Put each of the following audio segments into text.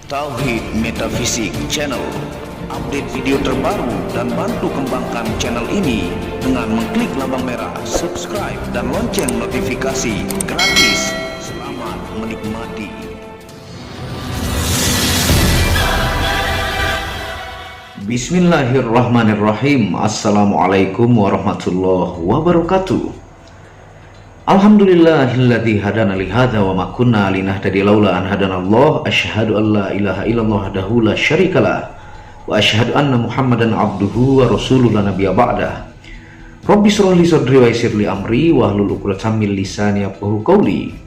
Tauhid Metafisik Channel. Update video terbaru dan bantu kembangkan channel ini dengan mengklik lambang merah subscribe dan lonceng notifikasi gratis. Selamat menikmati. Bismillahirrahmanirrahim. Assalamualaikum warahmatullahi wabarakatuh. Alhamdulillahilladzi hadana li hadza wa ma kunna linahtadiya laula an hadanallah. Asyhadu an la ilaha illallah wahdahu la syarikalah wa asyhadu anna Muhammadan abduhu wa rasuluhu la nabiyya ba'dah. Rabbi shrah li sadri wa yassir li amri wahlul 'uqdatam min lisani yafqahu qawli.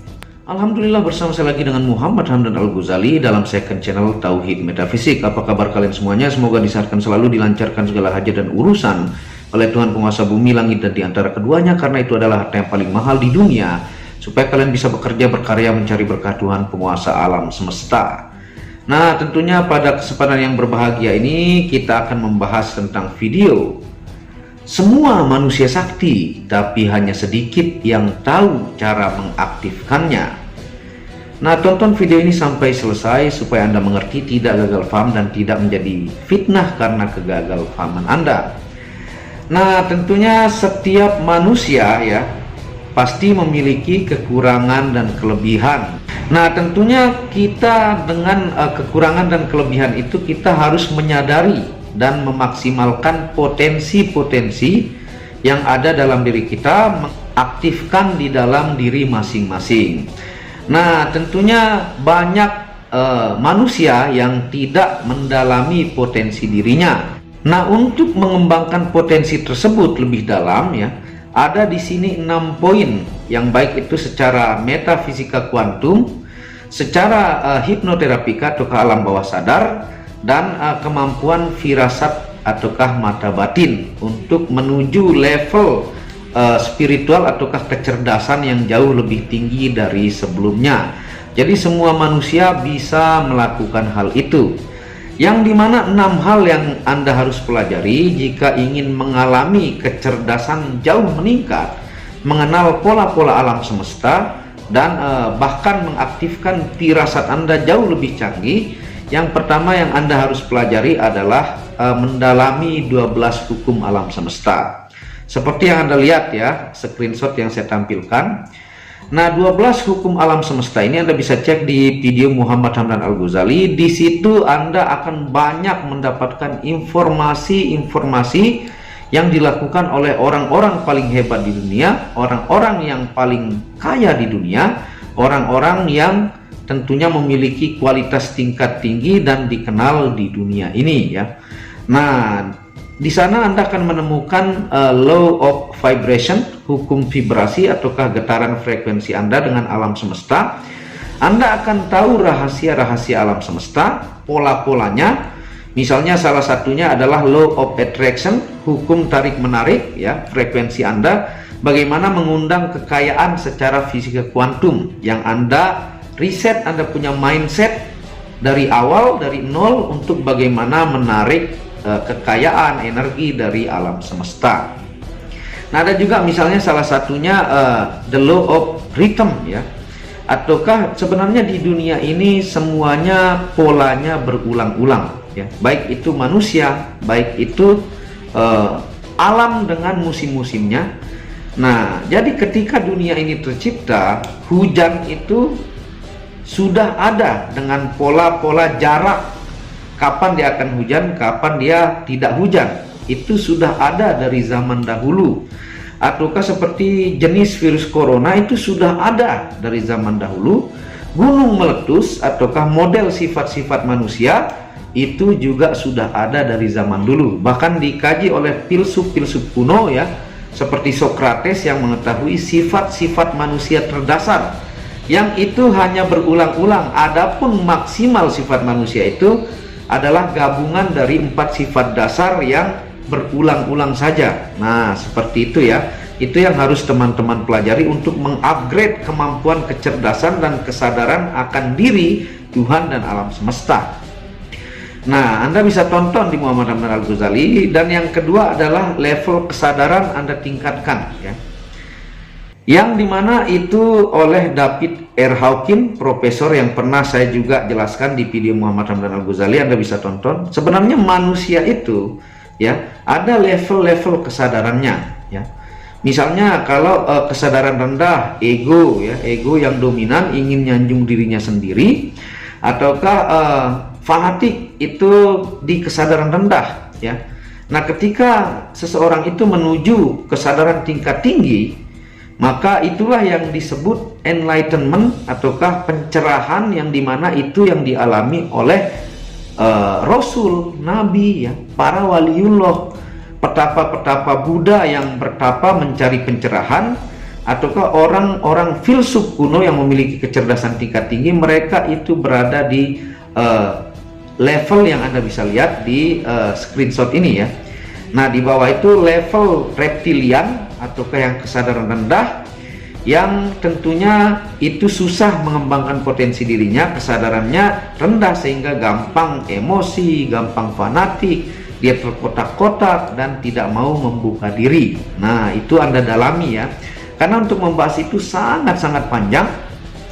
Alhamdulillah, bersama saya lagi dengan Muhammad Hamdan Al-Ghazali dalam second channel Tauhid Metafisik. Apa kabar kalian semuanya? Semoga disehatkan selalu, dilancarkan segala hajat dan urusan oleh Tuhan penguasa bumi, langit, dan di antara keduanya, karena itu adalah harta yang paling mahal di dunia, supaya kalian bisa bekerja, berkarya, mencari berkah Tuhan penguasa alam semesta. Nah, tentunya pada kesempatan yang berbahagia ini kita akan membahas tentang video semua manusia sakti, tapi hanya sedikit yang tahu cara mengaktifkannya. Nah, tonton video ini sampai selesai supaya Anda mengerti, tidak gagal paham, dan tidak menjadi fitnah karena kegagalpahaman Anda. Nah, tentunya setiap manusia ya pasti memiliki kekurangan dan kelebihan. Nah, tentunya kita dengan kekurangan dan kelebihan itu kita harus menyadari dan memaksimalkan potensi-potensi yang ada dalam diri kita, mengaktifkan di dalam diri masing-masing. Nah, tentunya banyak manusia yang tidak mendalami potensi dirinya. Nah, untuk mengembangkan potensi tersebut lebih dalam ya, ada di sini 6 poin yang baik itu secara metafisika kuantum, secara hipnoterapika ataukah alam bawah sadar, dan kemampuan firasat ataukah mata batin untuk menuju level spiritual ataukah kecerdasan yang jauh lebih tinggi dari sebelumnya. Jadi semua manusia bisa melakukan hal itu, yang dimana 6 hal yang Anda harus pelajari jika ingin mengalami kecerdasan jauh meningkat, mengenal pola-pola alam semesta, dan bahkan mengaktifkan firasat Anda jauh lebih canggih. Yang pertama yang Anda harus pelajari adalah mendalami 12 hukum alam semesta. Seperti yang Anda lihat ya, screenshot yang saya tampilkan. Nah, 12 hukum alam semesta ini Anda bisa cek di video Muhammad Hamdan Al-Ghazali. Di situ Anda akan banyak mendapatkan informasi-informasi yang dilakukan oleh orang-orang paling hebat di dunia, orang-orang yang paling kaya di dunia, orang-orang yang tentunya memiliki kualitas tingkat tinggi dan dikenal di dunia ini ya. Nah, di sana Anda akan menemukan law of vibration, hukum vibrasi ataukah getaran frekuensi Anda dengan alam semesta. Anda akan tahu rahasia-rahasia alam semesta, pola-polanya. Misalnya salah satunya adalah law of attraction, hukum tarik-menarik ya, frekuensi Anda, bagaimana mengundang kekayaan secara fisika kuantum yang Anda riset. Anda punya mindset dari awal, dari nol, untuk bagaimana menarik kekayaan energi dari alam semesta. Nah, ada juga misalnya salah satunya the law of rhythm ya, ataukah sebenarnya di dunia ini semuanya polanya berulang-ulang ya, baik itu manusia, baik itu alam dengan musim-musimnya. Nah, jadi ketika dunia ini tercipta, hujan itu sudah ada dengan pola-pola jarak, kapan dia akan hujan, kapan dia tidak hujan, itu sudah ada dari zaman dahulu. Ataukah seperti jenis virus corona itu sudah ada dari zaman dahulu. Gunung meletus ataukah model sifat-sifat manusia itu juga sudah ada dari zaman dulu. Bahkan dikaji oleh filsuf-filsuf kuno ya, seperti Socrates yang mengetahui sifat-sifat manusia terdasar, yang itu hanya berulang-ulang. Adapun maksimal sifat manusia itu adalah gabungan dari 4 sifat dasar yang berulang-ulang saja. Nah, seperti itu ya. Itu yang harus teman-teman pelajari untuk mengupgrade kemampuan kecerdasan dan kesadaran akan diri, Tuhan, dan alam semesta. Nah, Anda bisa tonton di Muhammad Hamdan Al-Ghazali. Dan yang kedua adalah level kesadaran Anda tingkatkan ya. yang dimana itu oleh David R. Hawkins, profesor yang pernah saya juga jelaskan di video Muhammad Hamdan Al-Ghazali. Anda bisa tonton. Sebenarnya manusia itu ya ada level-level kesadarannya ya. Misalnya kalau kesadaran rendah, ego ya, ego yang dominan ingin nyanjung dirinya sendiri, ataukah fanatik itu di kesadaran rendah ya. Nah, ketika seseorang itu menuju kesadaran tingkat tinggi, maka itulah yang disebut enlightenment ataukah pencerahan, yang dimana itu yang dialami oleh Rasul, Nabi ya, para waliullah, petapa-petapa Buddha yang bertapa mencari pencerahan, ataukah orang-orang filsuf kuno yang memiliki kecerdasan tingkat tinggi. Mereka itu berada di level yang Anda bisa lihat di screenshot ini ya. Nah, di bawah itu level reptilian ataukah yang kesadaran rendah, yang tentunya itu susah mengembangkan potensi dirinya, kesadarannya rendah sehingga gampang emosi, gampang fanatik, dia terkotak-kotak dan tidak mau membuka diri. Nah, itu Anda dalami ya, karena untuk membahas itu sangat-sangat panjang,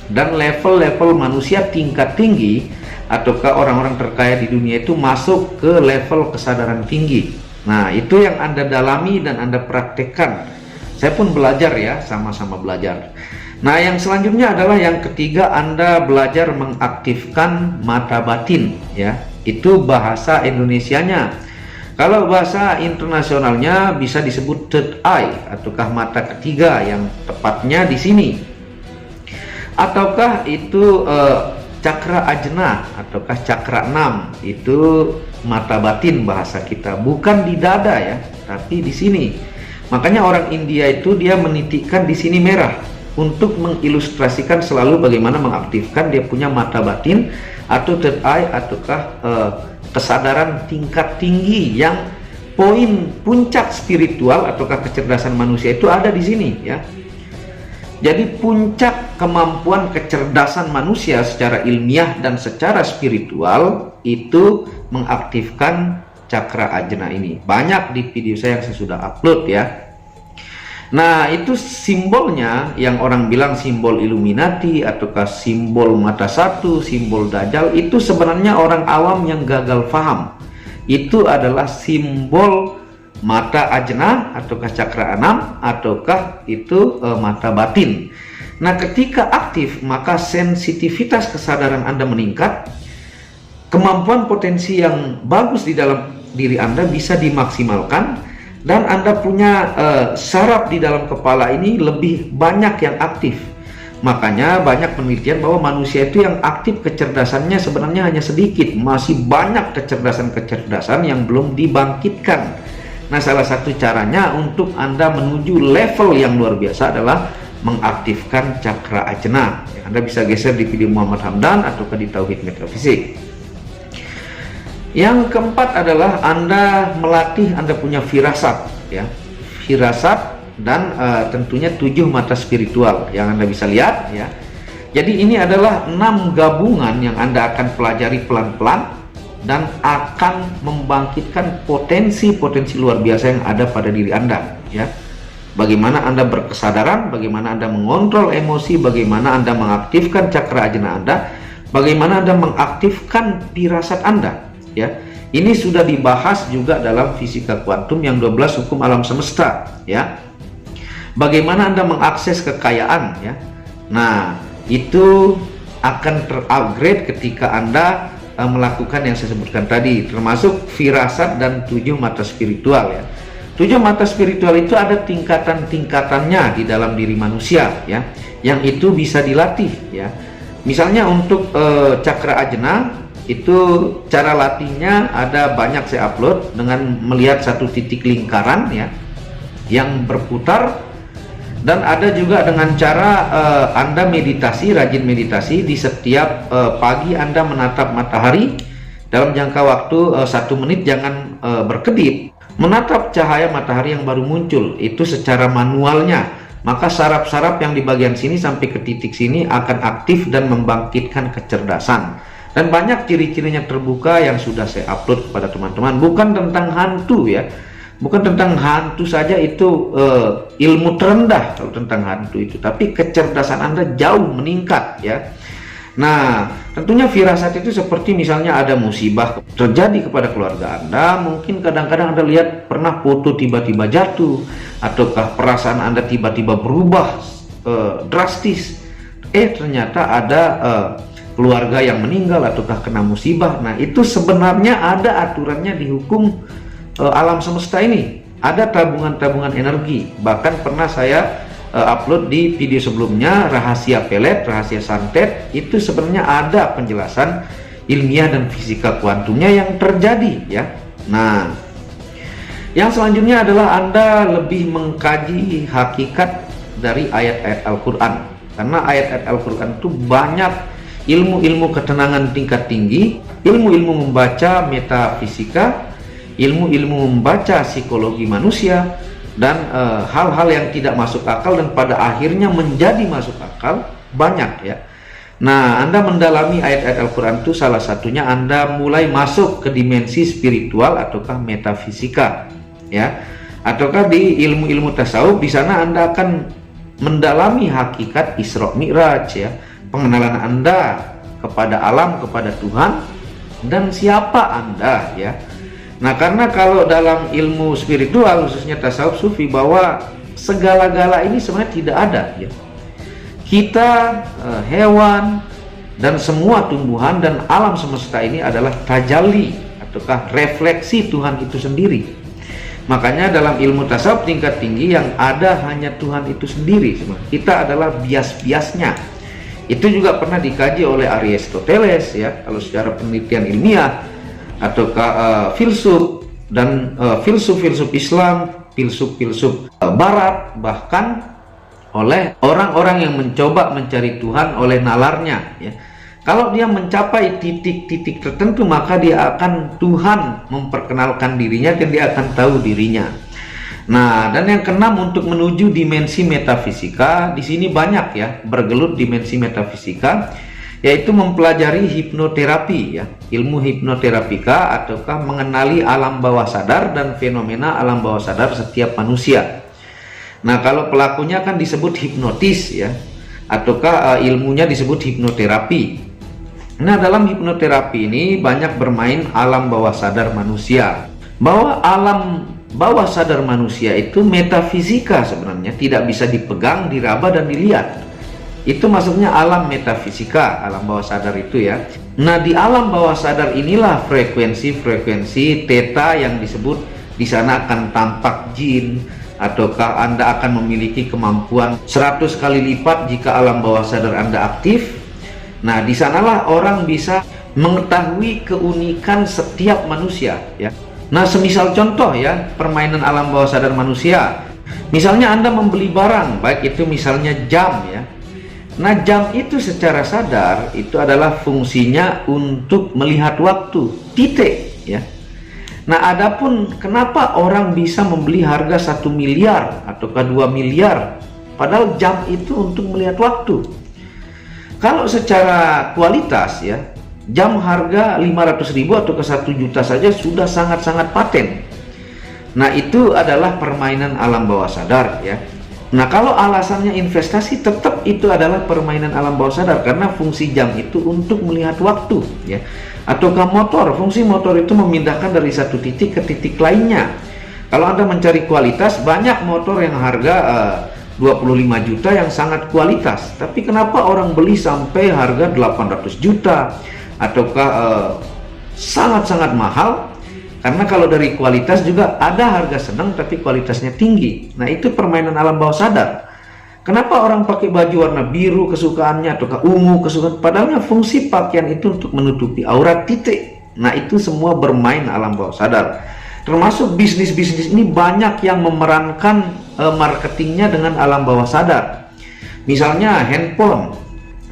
dan level-level manusia tingkat tinggi ataukah orang-orang terkaya di dunia itu masuk ke level kesadaran tinggi. Nah, itu yang Anda dalami dan Anda praktekkan. Saya pun belajar ya, sama-sama belajar. Nah, yang selanjutnya adalah yang ketiga, Anda belajar mengaktifkan mata batin ya. Itu bahasa Indonesianya. Kalau bahasa internasionalnya bisa disebut third eye ataukah mata ketiga, yang tepatnya di sini. Ataukah itu cakra ajna ataukah cakra 6, itu mata batin bahasa kita, bukan di dada ya, tapi di sini. Makanya orang India itu dia menitikkan di sini merah untuk mengilustrasikan selalu bagaimana mengaktifkan dia punya mata batin atau third eye ataukah kesadaran tingkat tinggi, yang poin puncak spiritual ataukah kecerdasan manusia itu ada di sini ya. Jadi puncak kemampuan kecerdasan manusia secara ilmiah dan secara spiritual itu mengaktifkan cakra ajna ini. Banyak di video saya yang saya sudah upload ya. Nah, itu simbolnya yang orang bilang simbol Illuminati ataukah simbol mata satu, simbol Dajjal, itu sebenarnya orang awam yang gagal paham. Itu adalah simbol mata ajna ataukah cakra 6 ataukah itu mata batin. Nah, ketika aktif maka sensitivitas kesadaran Anda meningkat, kemampuan potensi yang bagus di dalam diri Anda bisa dimaksimalkan, dan Anda punya saraf di dalam kepala ini lebih banyak yang aktif. Makanya banyak penelitian bahwa manusia itu yang aktif kecerdasannya sebenarnya hanya sedikit, masih banyak kecerdasan-kecerdasan yang belum dibangkitkan. Nah, salah satu caranya untuk Anda menuju level yang luar biasa adalah mengaktifkan cakra ajna. Anda bisa geser di video Muhammad Hamdan ataukah di Tauhid Metafisik. Yang keempat adalah Anda melatih Anda punya firasat ya. Firasat dan tentunya 7 mata spiritual yang Anda bisa lihat ya. Jadi ini adalah 6 gabungan yang Anda akan pelajari pelan-pelan dan akan membangkitkan potensi-potensi luar biasa yang ada pada diri Anda ya. Bagaimana Anda berkesadaran, bagaimana Anda mengontrol emosi, bagaimana Anda mengaktifkan cakra ajna Anda, bagaimana Anda mengaktifkan firasat Anda ya. Ini sudah dibahas juga dalam fisika kuantum yang 12 hukum alam semesta ya. Bagaimana Anda mengakses kekayaan ya. Nah, itu akan terupgrade ketika Anda melakukan yang saya sebutkan tadi, termasuk firasat dan 7 mata spiritual ya. 7 mata spiritual itu ada tingkatan-tingkatannya di dalam diri manusia ya, yang itu bisa dilatih ya. Misalnya untuk cakra ajna itu cara latihnya ada banyak, saya upload dengan melihat satu titik lingkaran ya yang berputar, dan ada juga dengan cara Anda meditasi, rajin meditasi di setiap pagi Anda menatap matahari dalam jangka waktu 1 menit, jangan berkedip, menatap cahaya matahari yang baru muncul itu secara manualnya, maka saraf-saraf yang di bagian sini sampai ke titik sini akan aktif dan membangkitkan kecerdasan. Dan banyak ciri-cirinya terbuka yang sudah saya upload kepada teman-teman, bukan tentang hantu ya, Bukan tentang hantu saja itu ilmu terendah kalau tentang hantu itu, tapi kecerdasan Anda jauh meningkat ya. Nah, tentunya firasat itu seperti misalnya ada musibah terjadi kepada keluarga Anda, mungkin kadang-kadang Anda lihat pernah foto tiba-tiba jatuh, ataukah perasaan Anda tiba-tiba berubah drastis, ternyata ada keluarga yang meninggal ataukah kena musibah. Nah, itu sebenarnya ada aturannya di hukum alam semesta ini, ada tabungan-tabungan energi. Bahkan pernah saya upload di video sebelumnya, rahasia pelet, rahasia santet, itu sebenarnya ada penjelasan ilmiah dan fisika kuantumnya yang terjadi ya. Nah, yang selanjutnya adalah Anda lebih mengkaji hakikat dari ayat-ayat Al-Quran, karena ayat-ayat Al-Quran itu banyak ilmu-ilmu ketenangan tingkat tinggi, ilmu-ilmu membaca metafisika, ilmu-ilmu membaca psikologi manusia, dan hal-hal yang tidak masuk akal dan pada akhirnya menjadi masuk akal banyak ya. Nah, Anda mendalami ayat-ayat Al-Quran itu salah satunya Anda mulai masuk ke dimensi spiritual ataukah metafisika ya, ataukah di ilmu-ilmu tasawuf. Di sana Anda akan mendalami hakikat Isra Mi'raj ya, pengenalan Anda kepada alam, kepada Tuhan, dan siapa Anda ya. Nah, karena kalau dalam ilmu spiritual khususnya tasawuf sufi, bahwa segala-gala ini sebenarnya tidak ada ya. Kita, hewan, dan semua tumbuhan dan alam semesta ini adalah tajalli ataukah refleksi Tuhan itu sendiri. Makanya dalam ilmu tasawuf tingkat tinggi yang ada hanya Tuhan itu sendiri. Kita adalah bias-biasnya. Itu juga pernah dikaji oleh Aristoteles ya, kalau secara penelitian ilmiah, ataukah filsuf dan filsuf-filsuf Islam, filsuf-filsuf Barat, bahkan oleh orang-orang yang mencoba mencari Tuhan oleh nalarnya ya. Kalau dia mencapai titik-titik tertentu, maka dia akan, Tuhan memperkenalkan dirinya dan dia akan tahu dirinya. Nah, dan yang keenam, untuk menuju dimensi metafisika, di sini banyak ya bergelut dimensi metafisika, yaitu mempelajari hipnoterapi ya, ilmu hipnoterapika, ataukah mengenali alam bawah sadar dan fenomena alam bawah sadar setiap manusia. Nah, kalau pelakunya kan disebut hipnotis ya, ataukah ilmunya disebut hipnoterapi. Nah, dalam hipnoterapi ini banyak bermain alam bawah sadar manusia, bahwa alam bawah sadar manusia itu metafisika sebenarnya, tidak bisa dipegang, diraba, dan dilihat. Itu maksudnya alam metafisika, alam bawah sadar itu ya. Nah, di alam bawah sadar inilah frekuensi-frekuensi theta yang disebut, di sana akan tampak jin, ataukah Anda akan memiliki kemampuan 100 kali lipat jika alam bawah sadar Anda aktif. Nah, di sanalah orang bisa mengetahui keunikan setiap manusia ya. Nah, semisal contoh ya, permainan alam bawah sadar manusia. Misalnya Anda membeli barang, baik itu misalnya jam ya. Nah, jam itu secara sadar itu adalah fungsinya untuk melihat waktu, titik ya. Nah, adapun kenapa orang bisa membeli harga 1 miliar ataukah 2 miliar, padahal jam itu untuk melihat waktu. Kalau secara kualitas ya, jam harga 500.000 atau ke 1 juta saja sudah sangat-sangat paten. Nah, itu adalah permainan alam bawah sadar ya. Nah, kalau alasannya investasi, tetap itu adalah permainan alam bawah sadar, karena fungsi jam itu untuk melihat waktu ya. Ataukah motor, fungsi motor itu memindahkan dari satu titik ke titik lainnya. Kalau Anda mencari kualitas, banyak motor yang harga 25 juta yang sangat kualitas, tapi kenapa orang beli sampai harga 800 juta ataukah sangat-sangat mahal? Karena kalau dari kualitas juga ada harga sedang tapi kualitasnya tinggi. Nah, itu permainan alam bawah sadar. Kenapa orang pakai baju warna biru kesukaannya ataukah ungu kesukaan, padahal fungsi pakaian itu untuk menutupi aurat, titik. Nah, itu semua bermain alam bawah sadar. Termasuk bisnis-bisnis ini banyak yang memerankan marketingnya dengan alam bawah sadar. Misalnya handphone,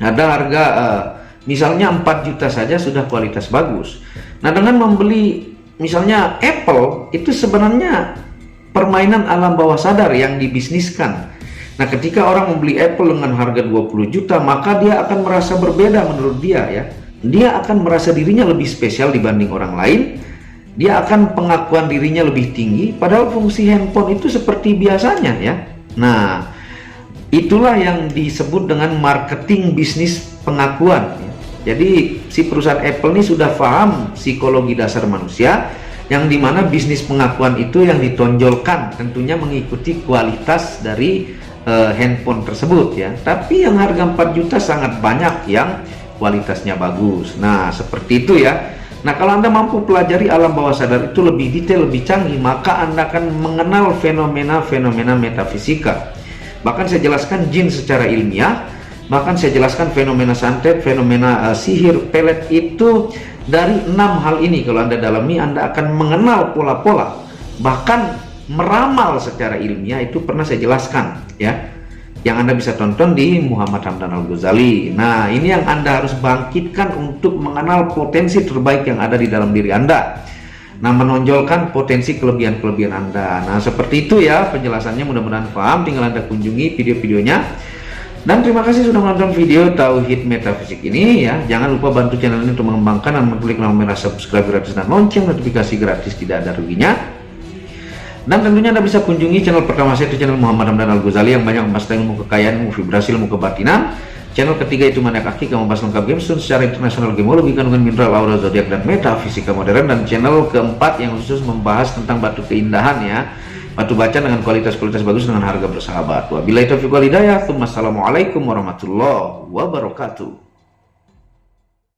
ada harga misalnya 4 juta saja sudah kualitas bagus. Nah, dengan membeli misalnya Apple, itu sebenarnya permainan alam bawah sadar yang dibisniskan. Nah, ketika orang membeli Apple dengan harga 20 juta, maka dia akan merasa berbeda menurut dia ya. Dia akan merasa dirinya lebih spesial dibanding orang lain. dia akan pengakuan dirinya lebih tinggi, padahal fungsi handphone itu seperti biasanya ya. Nah, itulah yang disebut dengan marketing bisnis pengakuan ya. Jadi si perusahaan Apple ini sudah paham psikologi dasar manusia, yang dimana bisnis pengakuan itu yang ditonjolkan tentunya mengikuti kualitas dari handphone tersebut ya. Tapi yang harga 4 juta sangat banyak yang kualitasnya bagus. Nah, seperti itu ya. Nah, kalau Anda mampu pelajari alam bawah sadar itu lebih detail, lebih canggih, maka Anda akan mengenal fenomena-fenomena metafisika. Bahkan saya jelaskan jin secara ilmiah, bahkan saya jelaskan fenomena santet, fenomena sihir, pelet itu. Dari 6 hal ini kalau Anda dalami, Anda akan mengenal pola-pola, bahkan meramal secara ilmiah itu pernah saya jelaskan ya, yang Anda bisa tonton di Muhammad Hamdan Al-Ghazali. Nah, ini yang Anda harus bangkitkan untuk mengenal potensi terbaik yang ada di dalam diri Anda. Nah, menonjolkan potensi kelebihan-kelebihan Anda. Nah, seperti itu ya penjelasannya, mudah-mudahan paham. Tinggal Anda kunjungi video-videonya. Dan terima kasih sudah menonton video Tauhid Metafisik ini ya. Jangan lupa bantu channel ini untuk mengembangkan dan mengklik tombol merah subscribe gratis dan lonceng notifikasi gratis, tidak ada ruginya. Dan tentunya Anda bisa kunjungi channel pertama saya, itu channel Muhammad Hamdan Al-Ghazali yang banyak membahas ilmu kekayaan, ilmu vibrasi, ilmu kebatinan. Channel ketiga itu Maniak Akik yang membahas lengkap game secara internasional, gemologi, kandungan mineral, aura, zodiak, dan metafisika modern. Dan channel keempat yang khusus membahas tentang batu keindahan ya, batu bacaan dengan kualitas-kualitas bagus dengan harga bersahabat. Wabillahi taufiq wal hidayah. Wassalamualaikum warahmatullahi wabarakatuh.